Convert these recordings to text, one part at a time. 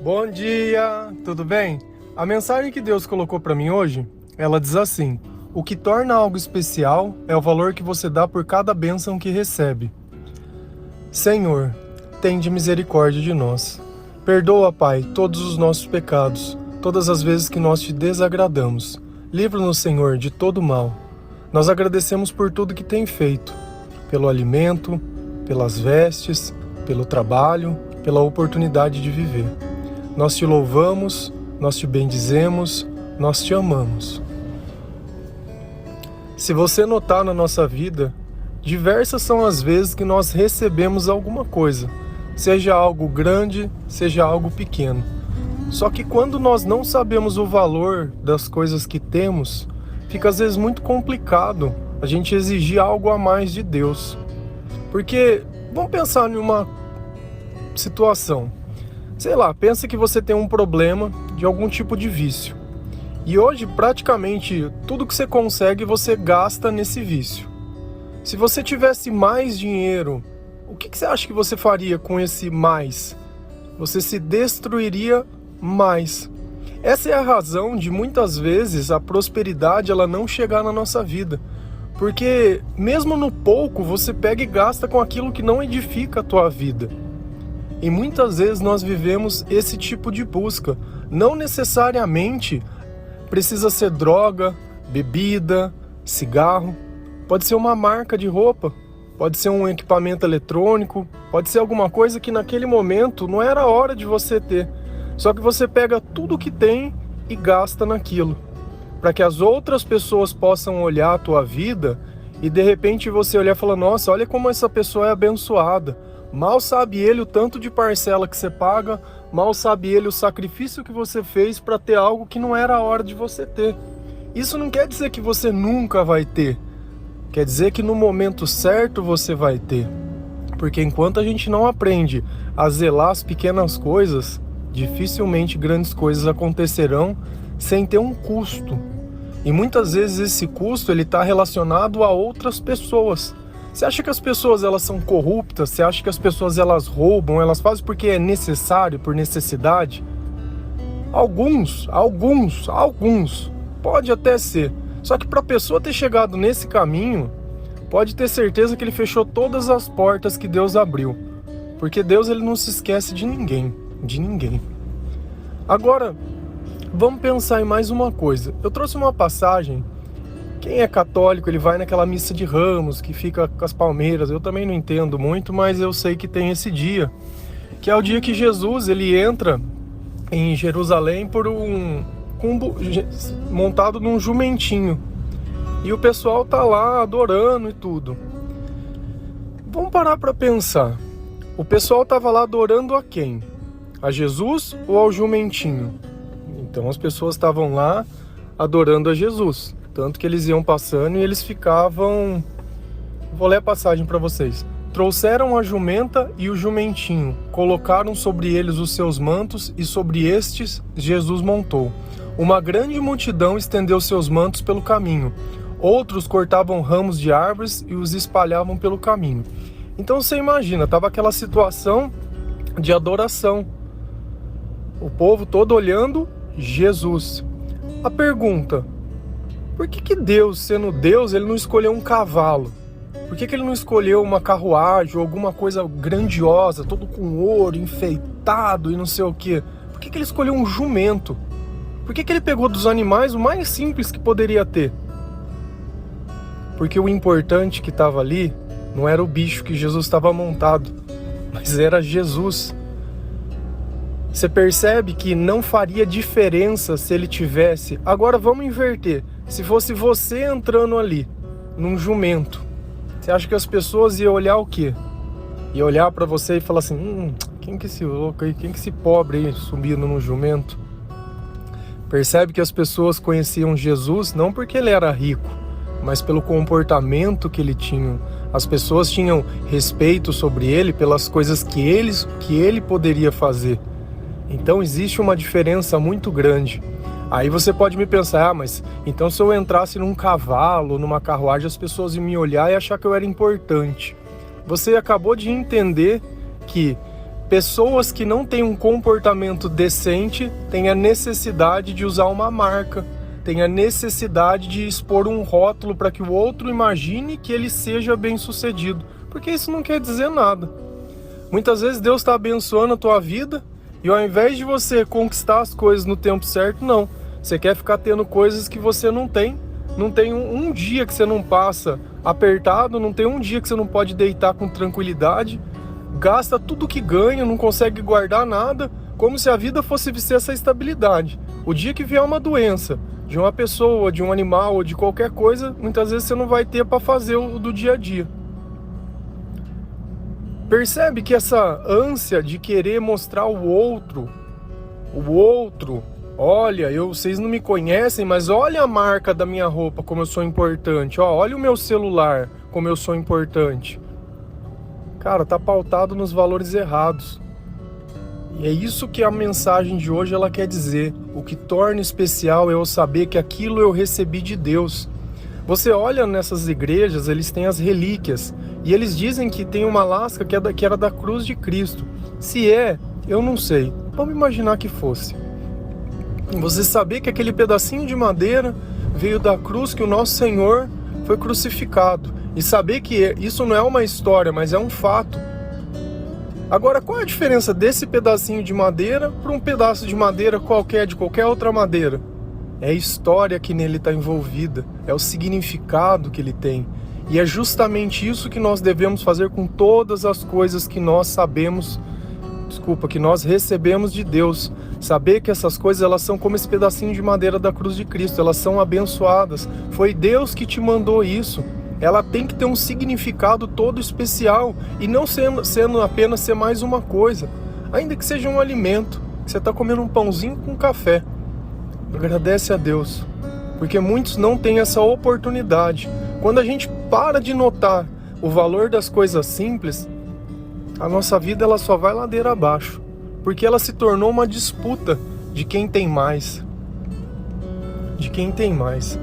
Bom dia, tudo bem? A mensagem que Deus colocou para mim hoje, ela diz assim: o que torna algo especial é o valor que você dá por cada bênção que recebe. Senhor, tende misericórdia de nós. Perdoa, Pai, todos os nossos pecados, todas as vezes que nós te desagradamos. Livra-nos, Senhor, de todo mal. Nós agradecemos por tudo que tem feito, pelo alimento, pelas vestes, pelo trabalho, pela oportunidade de viver. Nós te louvamos, nós te bendizemos, nós te amamos. Se você notar na nossa vida, diversas são as vezes que nós recebemos alguma coisa, seja algo grande, seja algo pequeno. Só que quando nós não sabemos o valor das coisas que temos, fica às vezes muito complicado a gente exigir algo a mais de Deus. Porque, vamos pensar em uma situação. Sei lá, pensa que você tem um problema de algum tipo de vício. E hoje, praticamente, tudo que você consegue, você gasta nesse vício. Se você tivesse mais dinheiro, o que você acha que você faria com esse mais? Você se destruiria mais. Essa é a razão de, muitas vezes, a prosperidade ela não chegar na nossa vida. Porque, mesmo no pouco, você pega e gasta com aquilo que não edifica a tua vida. E muitas vezes nós vivemos esse tipo de busca. Não necessariamente precisa ser droga, bebida, cigarro. Pode ser uma marca de roupa, pode ser um equipamento eletrônico, pode ser alguma coisa que naquele momento não era a hora de você ter. Só que você pega tudo que tem e gasta naquilo. Para que as outras pessoas possam olhar a tua vida e de repente você olhar e falar: nossa, olha como essa pessoa é abençoada. Mal sabe ele o tanto de parcela que você paga, mal sabe ele o sacrifício que você fez para ter algo que não era a hora de você ter. Isso não quer dizer que você nunca vai ter, quer dizer que no momento certo você vai ter. Porque enquanto a gente não aprende a zelar as pequenas coisas, dificilmente grandes coisas acontecerão sem ter um custo. E muitas vezes esse custo ele está relacionado a outras pessoas. Você acha que as pessoas elas são corruptas? Você acha que as pessoas elas roubam? Elas fazem porque é necessário, por necessidade? Alguns. Pode até ser. Só que para a pessoa ter chegado nesse caminho, pode ter certeza que ele fechou todas as portas que Deus abriu. Porque Deus ele não se esquece de ninguém. De ninguém. Agora, vamos pensar em mais uma coisa. Eu trouxe uma passagem. Quem é católico, ele vai naquela missa de Ramos, que fica com as palmeiras. Eu também não entendo muito, mas eu sei que tem esse dia. Que é o dia que Jesus, ele entra em Jerusalém montado num jumentinho. E o pessoal tá lá adorando e tudo. Vamos parar para pensar. O pessoal tava lá adorando a quem? A Jesus ou ao jumentinho? Então as pessoas estavam lá adorando a Jesus. Tanto que eles iam passando e eles ficavam... Vou ler a passagem para vocês. Trouxeram a jumenta e o jumentinho, colocaram sobre eles os seus mantos e sobre estes Jesus montou. Uma grande multidão estendeu seus mantos pelo caminho. Outros cortavam ramos de árvores e os espalhavam pelo caminho. Então você imagina, estava aquela situação de adoração. O povo todo olhando Jesus. A pergunta: por que Deus, sendo Deus, ele não escolheu um cavalo? Por que ele não escolheu uma carruagem ou alguma coisa grandiosa, todo com ouro, enfeitado e não sei o quê? Por que ele escolheu um jumento? Por que ele pegou dos animais o mais simples que poderia ter? Porque o importante que estava ali não era o bicho que Jesus estava montado, mas era Jesus. Você percebe que não faria diferença se ele tivesse... Agora vamos inverter. Se fosse você entrando ali, num jumento, você acha que as pessoas iam olhar o quê? Iam olhar pra você e falar assim: quem que é esse louco aí? Quem que é esse pobre aí subindo no jumento? Percebe que as pessoas conheciam Jesus não porque ele era rico, mas pelo comportamento que ele tinha. As pessoas tinham respeito sobre ele pelas coisas que ele poderia fazer. Então existe uma diferença muito grande. Aí você pode me pensar: mas então se eu entrasse num cavalo, numa carruagem, as pessoas iam me olhar e achar que eu era importante. Você acabou de entender que Pessoas que não têm um comportamento decente têm a necessidade de usar uma marca, têm a necessidade de expor um rótulo para que o outro imagine que ele seja bem-sucedido, porque isso não quer dizer nada. Muitas vezes Deus está abençoando a tua vida e ao invés de você conquistar as coisas no tempo certo, não. Você quer ficar tendo coisas que você não tem. Não tem um dia que você não passa apertado, não tem um dia que você não pode deitar com tranquilidade. Gasta tudo que ganha, não consegue guardar nada, como se a vida fosse ser essa estabilidade. O dia que vier uma doença de uma pessoa, de um animal ou de qualquer coisa, muitas vezes você não vai ter para fazer o do dia a dia. Percebe que essa ânsia de querer mostrar o outro, olha, vocês não me conhecem, mas olha a marca da minha roupa, como eu sou importante, olha o meu celular, como eu sou importante. Cara, tá pautado nos valores errados. E é isso que a mensagem de hoje ela quer dizer. O que torna especial é eu saber que aquilo eu recebi de Deus. Você olha nessas igrejas, eles têm as relíquias. E eles dizem que tem uma lasca que era da cruz de Cristo. Se é, eu não sei. Vamos imaginar que fosse. Você saber que aquele pedacinho de madeira veio da cruz que o nosso Senhor foi crucificado. E saber que isso não é uma história, mas é um fato. Agora, qual é a diferença desse pedacinho de madeira para um pedaço de madeira qualquer, de qualquer outra madeira? É a história que nele está envolvida, é o significado que ele tem. E é justamente isso que nós devemos fazer com todas as coisas que nós que nós recebemos de Deus. Saber que essas coisas elas são como esse pedacinho de madeira da cruz de Cristo, elas são abençoadas. Foi Deus que te mandou isso. Ela tem que ter um significado todo especial e não sendo apenas ser mais uma coisa. Ainda que seja um alimento, que você está comendo um pãozinho com café. Agradece a Deus, porque muitos não têm essa oportunidade. Quando a gente para de notar o valor das coisas simples, a nossa vida ela só vai ladeira abaixo, porque ela se tornou uma disputa de quem tem mais. De quem tem mais.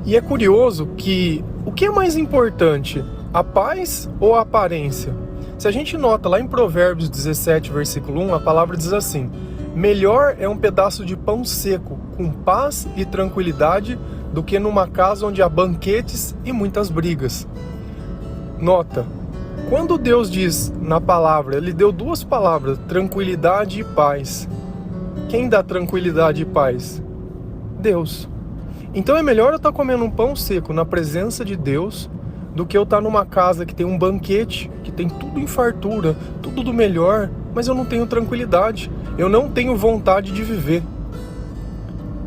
E é curioso que o que é mais importante, a paz ou a aparência? Se a gente nota lá em Provérbios 17, versículo 1, a palavra diz assim: melhor é um pedaço de pão seco, com paz e tranquilidade, do que numa casa onde há banquetes e muitas brigas. Nota, quando Deus diz na palavra, Ele deu duas palavras, tranquilidade e paz. Quem dá tranquilidade e paz? Deus. Então é melhor eu estar comendo um pão seco na presença de Deus do que eu estar numa casa que tem um banquete, que tem tudo em fartura, tudo do melhor, mas eu não tenho tranquilidade, eu não tenho vontade de viver.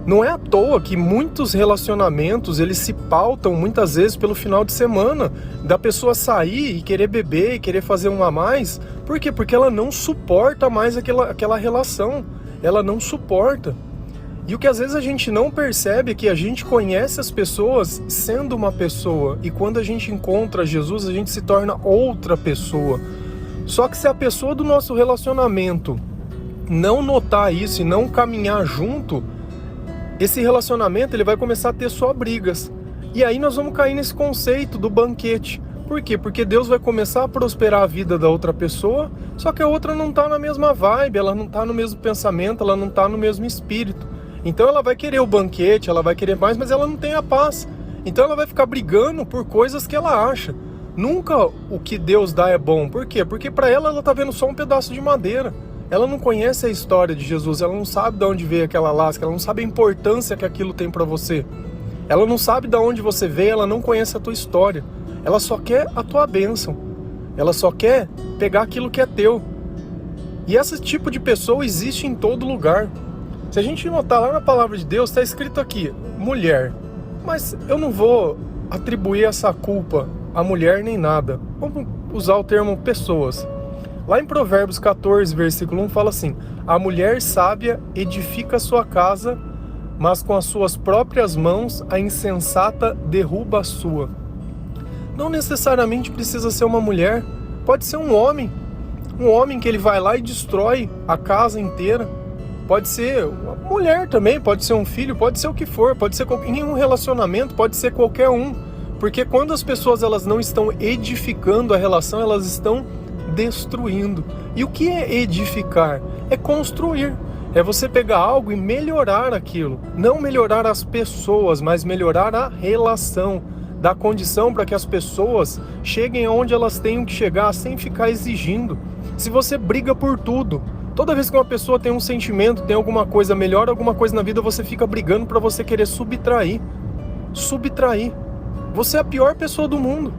Não é à toa que muitos relacionamentos, eles se pautam muitas vezes pelo final de semana, da pessoa sair e querer beber e querer fazer um a mais. Por quê? Porque ela não suporta mais aquela relação, ela não suporta. E o que às vezes a gente não percebe é que a gente conhece as pessoas sendo uma pessoa. E quando a gente encontra Jesus, a gente se torna outra pessoa. Só que se a pessoa do nosso relacionamento não notar isso e não caminhar junto, esse relacionamento ele vai começar a ter só brigas. E aí nós vamos cair nesse conceito do banquete. Por quê? Porque Deus vai começar a prosperar a vida da outra pessoa, só que a outra não está na mesma vibe, ela não está no mesmo pensamento, ela não está no mesmo espírito. Então ela vai querer o banquete, ela vai querer mais, mas ela não tem a paz. Então ela vai ficar brigando por coisas que ela acha. Nunca o que Deus dá é bom. Por quê? Porque para ela está vendo só um pedaço de madeira. Ela não conhece a história de Jesus, ela não sabe de onde veio aquela lasca, ela não sabe a importância que aquilo tem para você. Ela não sabe de onde você veio, ela não conhece a tua história. Ela só quer a tua bênção. Ela só quer pegar aquilo que é teu. E esse tipo de pessoa existe em todo lugar. Se a gente notar lá na palavra de Deus, está escrito aqui, mulher. Mas eu não vou atribuir essa culpa à mulher nem nada. Vamos usar o termo pessoas. Lá em Provérbios 14, versículo 1, fala assim: a mulher sábia edifica sua casa, mas com as suas próprias mãos a insensata derruba a sua. Não necessariamente precisa ser uma mulher, pode ser um homem que ele vai lá e destrói a casa inteira. Pode ser uma mulher também, pode ser um filho, pode ser o que for, pode ser em um relacionamento, pode ser qualquer um. Porque quando as pessoas elas não estão edificando a relação, elas estão destruindo. E o que é edificar? É construir. É você pegar algo e melhorar aquilo. Não melhorar as pessoas, mas melhorar a relação. Dar condição para que as pessoas cheguem aonde elas tenham que chegar sem ficar exigindo. Se você briga por tudo, toda vez que uma pessoa tem um sentimento, tem alguma coisa, melhora alguma coisa na vida, você fica brigando para você querer subtrair. Subtrair. Você é a pior pessoa do mundo.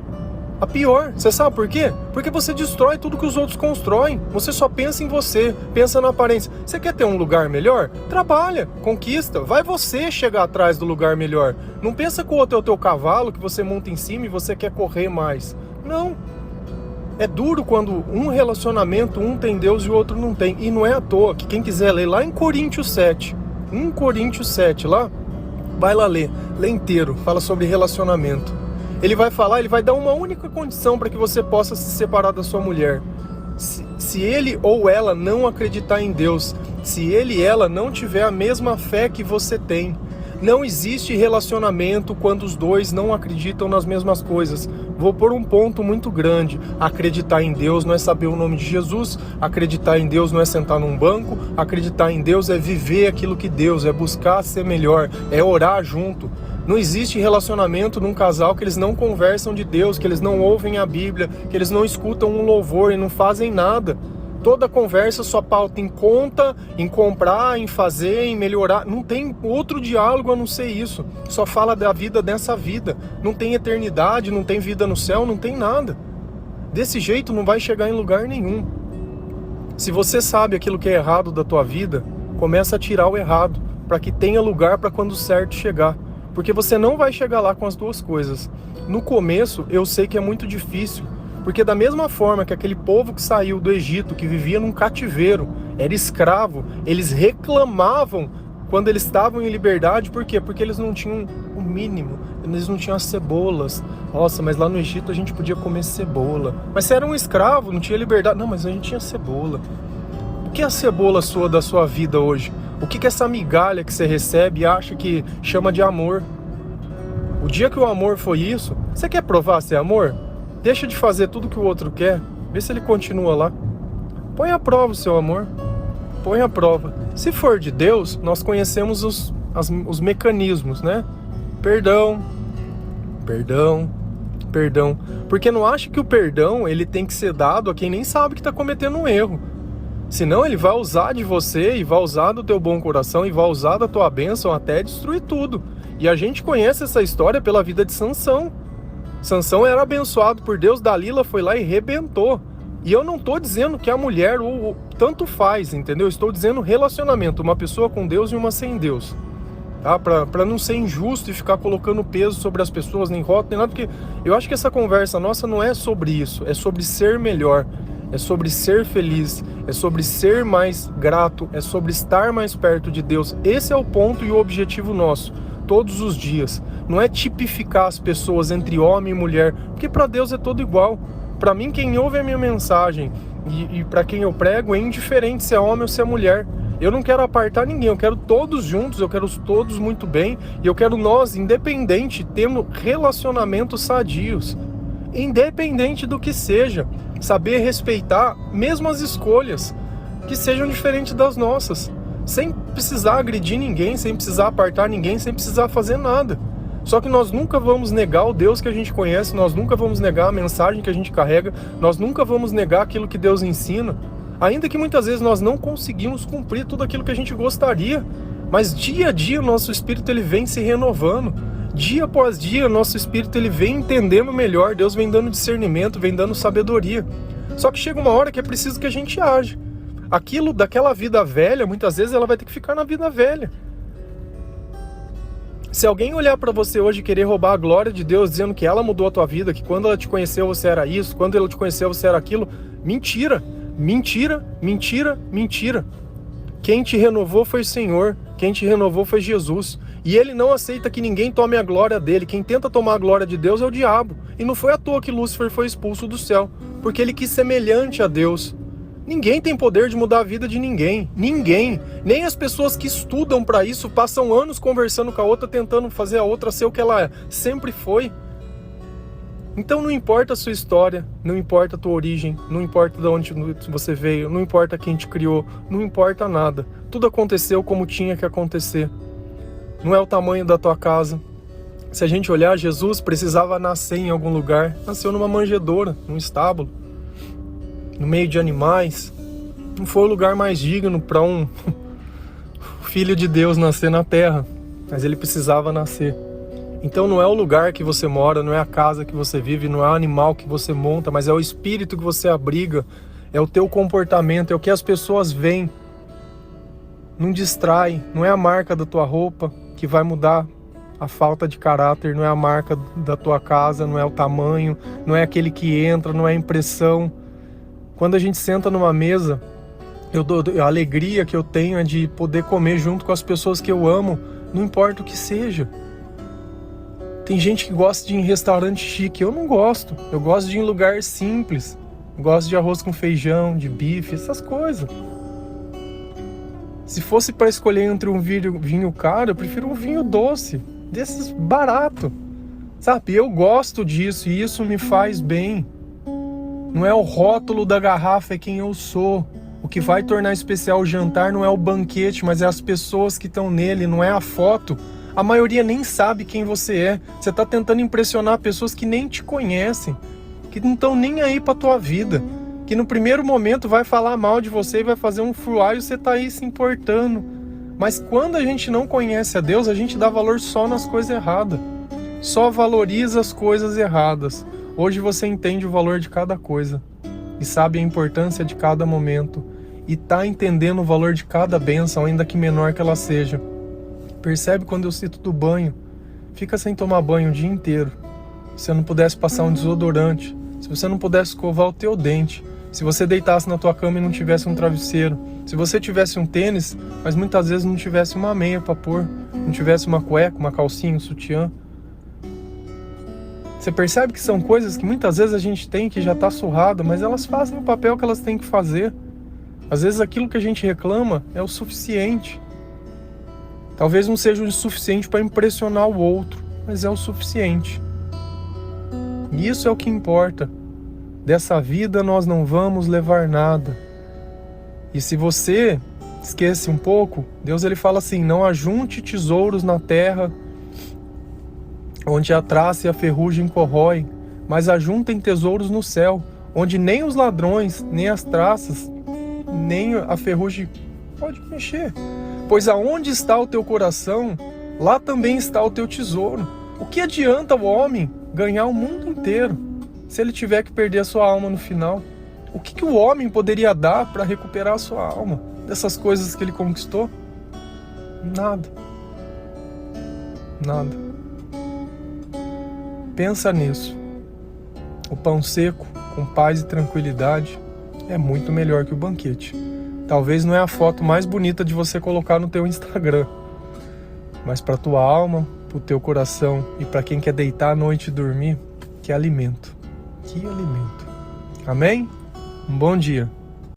A pior. Você sabe por quê? Porque você destrói tudo que os outros constroem. Você só pensa em você, pensa na aparência. Você quer ter um lugar melhor? Trabalha, conquista. Vai você chegar atrás do lugar melhor. Não pensa que o outro é o teu cavalo, que você monta em cima e você quer correr mais. Não. É duro quando um relacionamento, um tem Deus e o outro não tem. E não é à toa que quem quiser ler lá em Coríntios 7, 1 Coríntios 7 lá, vai lá ler. Lê inteiro, fala sobre relacionamento. Ele vai falar, ele vai dar uma única condição para que você possa se separar da sua mulher. Se ele ou ela não acreditar em Deus, se ele e ela não tiver a mesma fé que você tem. Não existe relacionamento quando os dois não acreditam nas mesmas coisas. Vou pôr um ponto muito grande. Acreditar em Deus não é saber o nome de Jesus. Acreditar em Deus não é sentar num banco. Acreditar em Deus é viver aquilo que Deus, é buscar ser melhor, é orar junto. Não existe relacionamento num casal que eles não conversam de Deus, que eles não ouvem a Bíblia, que eles não escutam um louvor e não fazem nada. Toda conversa só pauta em conta, em comprar, em fazer, em melhorar. Não tem outro diálogo a não ser isso. Só fala da vida dessa vida. Não tem eternidade, não tem vida no céu, não tem nada. Desse jeito não vai chegar em lugar nenhum. Se você sabe aquilo que é errado da tua vida, começa a tirar o errado, para que tenha lugar para quando o certo chegar. Porque você não vai chegar lá com as duas coisas. No começo, eu sei que é muito difícil. Porque da mesma forma que aquele povo que saiu do Egito, que vivia num cativeiro, era escravo, eles reclamavam quando eles estavam em liberdade. Por quê? Porque eles não tinham o mínimo. Eles não tinham as cebolas. Nossa, mas lá no Egito a gente podia comer cebola. Mas você era um escravo, não tinha liberdade. Não, mas a gente tinha cebola. O que é a cebola sua da sua vida hoje? O que é essa migalha que você recebe e acha que chama de amor? O dia que o amor foi isso, você quer provar se é amor? Deixa de fazer tudo que o outro quer, vê se ele continua lá. Põe à prova o seu amor. Põe à prova. Se for de Deus, nós conhecemos os mecanismos, né? Perdão. Porque não acha que o perdão ele tem que ser dado a quem nem sabe que está cometendo um erro. Senão ele vai usar de você e vai usar do teu bom coração e vai usar da tua bênção até destruir tudo. E a gente conhece essa história pela vida de Sansão. Sansão era abençoado por Deus, Dalila foi lá e rebentou. E eu não estou dizendo que a mulher tanto faz, entendeu? Estou dizendo relacionamento, uma pessoa com Deus e uma sem Deus. Tá? Para não ser injusto e ficar colocando peso sobre as pessoas, nem rótulo, nem nada, porque eu acho que essa conversa nossa não é sobre isso, é sobre ser melhor. É sobre ser feliz, é sobre ser mais grato, é sobre estar mais perto de Deus. Esse é o ponto e o objetivo nosso, todos os dias. Não é tipificar as pessoas entre homem e mulher, porque para Deus é tudo igual. Para mim, quem ouve a minha mensagem e para quem eu prego é indiferente se é homem ou se é mulher. Eu não quero apartar ninguém, eu quero todos juntos, eu quero todos muito bem, e eu quero nós, independente, tendo relacionamentos sadios. Independente do que seja, saber respeitar mesmo as escolhas que sejam diferentes das nossas, sem precisar agredir ninguém, sem precisar apartar ninguém, sem precisar fazer nada. Só que nós nunca vamos negar o Deus que a gente conhece, nós nunca vamos negar a mensagem que a gente carrega, nós nunca vamos negar aquilo que Deus ensina, ainda que muitas vezes nós não conseguimos cumprir tudo aquilo que a gente gostaria, mas dia a dia o nosso espírito ele vem se renovando. Dia após dia, nosso espírito ele vem entendendo melhor, Deus vem dando discernimento, vem dando sabedoria. Só que chega uma hora que é preciso que a gente age. Aquilo daquela vida velha, muitas vezes ela vai ter que ficar na vida velha. Se alguém olhar para você hoje e querer roubar a glória de Deus, dizendo que ela mudou a tua vida, que quando ela te conheceu você era isso, quando ela te conheceu você era aquilo, mentira, mentira, mentira, mentira. Quem te renovou foi o Senhor, quem te renovou foi Jesus. E ele não aceita que ninguém tome a glória dele. Quem tenta tomar a glória de Deus é o diabo. E não foi à toa que Lúcifer foi expulso do céu, porque ele quis semelhante a Deus. Ninguém tem poder de mudar a vida de ninguém. Ninguém. Nem as pessoas que estudam para isso passam anos conversando com a outra, tentando fazer a outra ser o que ela sempre foi. Então não importa a sua história, não importa a tua origem, não importa de onde você veio, não importa quem te criou, não importa nada. Tudo aconteceu como tinha que acontecer. Não é o tamanho da tua casa. Se a gente olhar, Jesus precisava nascer em algum lugar. Nasceu numa manjedoura, num estábulo, no meio de animais. Não foi o lugar mais digno para um filho de Deus nascer na terra, mas ele precisava nascer. Então não é o lugar que você mora, não é a casa que você vive, não é o animal que você monta, mas é o espírito que você abriga, é o teu comportamento, é o que as pessoas veem. Não distrai, não é a marca da tua roupa que vai mudar a falta de caráter, não é a marca da tua casa, não é o tamanho, não é aquele que entra, não é a impressão. Quando a gente senta numa mesa, a alegria que eu tenho é de poder comer junto com as pessoas que eu amo, não importa o que seja. Tem gente que gosta de ir em restaurante chique, eu não gosto. Eu gosto de ir em lugar simples. Eu gosto de arroz com feijão, de bife, essas coisas. Se fosse para escolher entre um vinho caro, eu prefiro um vinho doce, desses barato. Sabe, eu gosto disso e isso me faz bem. Não é o rótulo da garrafa, é quem eu sou. O que vai tornar especial o jantar não é o banquete, mas é as pessoas que estão nele, não é a foto. A maioria nem sabe quem você é. Você está tentando impressionar pessoas que nem te conhecem, que não estão nem aí para tua vida, que no primeiro momento vai falar mal de você e vai fazer um fuá e você está aí se importando. Mas quando a gente não conhece a Deus, a gente dá valor só nas coisas erradas. Só valoriza as coisas erradas. Hoje você entende o valor de cada coisa e sabe a importância de cada momento e está entendendo o valor de cada bênção, ainda que menor que ela seja. Percebe quando eu cito do banho? Fica sem tomar banho o dia inteiro. Se você não pudesse passar um desodorante, se você não pudesse escovar o teu dente, se você deitasse na tua cama e não tivesse um travesseiro, se você tivesse um tênis, mas muitas vezes não tivesse uma meia para pôr, não tivesse uma cueca, uma calcinha, um sutiã. Você percebe que são coisas que muitas vezes a gente tem que já está surrada, mas elas fazem o papel que elas têm que fazer. Às vezes aquilo que a gente reclama é o suficiente. Talvez não seja o suficiente para impressionar o outro, mas é o suficiente. E isso é o que importa. Dessa vida nós não vamos levar nada. E se você esquece um pouco, Deus ele fala assim: não ajunte tesouros na terra, onde a traça e a ferrugem corroem, mas ajuntem tesouros no céu, onde nem os ladrões, nem as traças, nem a ferrugem pode mexer. Pois aonde está o teu coração, lá também está o teu tesouro. O que adianta o homem ganhar o mundo inteiro, se ele tiver que perder a sua alma no final? O que o homem poderia dar para recuperar a sua alma dessas coisas que ele conquistou? Nada. Nada. Pensa nisso. O pão seco, com paz e tranquilidade, é muito melhor que o banquete. Talvez não é a foto mais bonita de você colocar no teu Instagram, mas para tua alma, para o teu coração e para quem quer deitar à noite e dormir, que alimento. Que alimento. Amém? Um bom dia.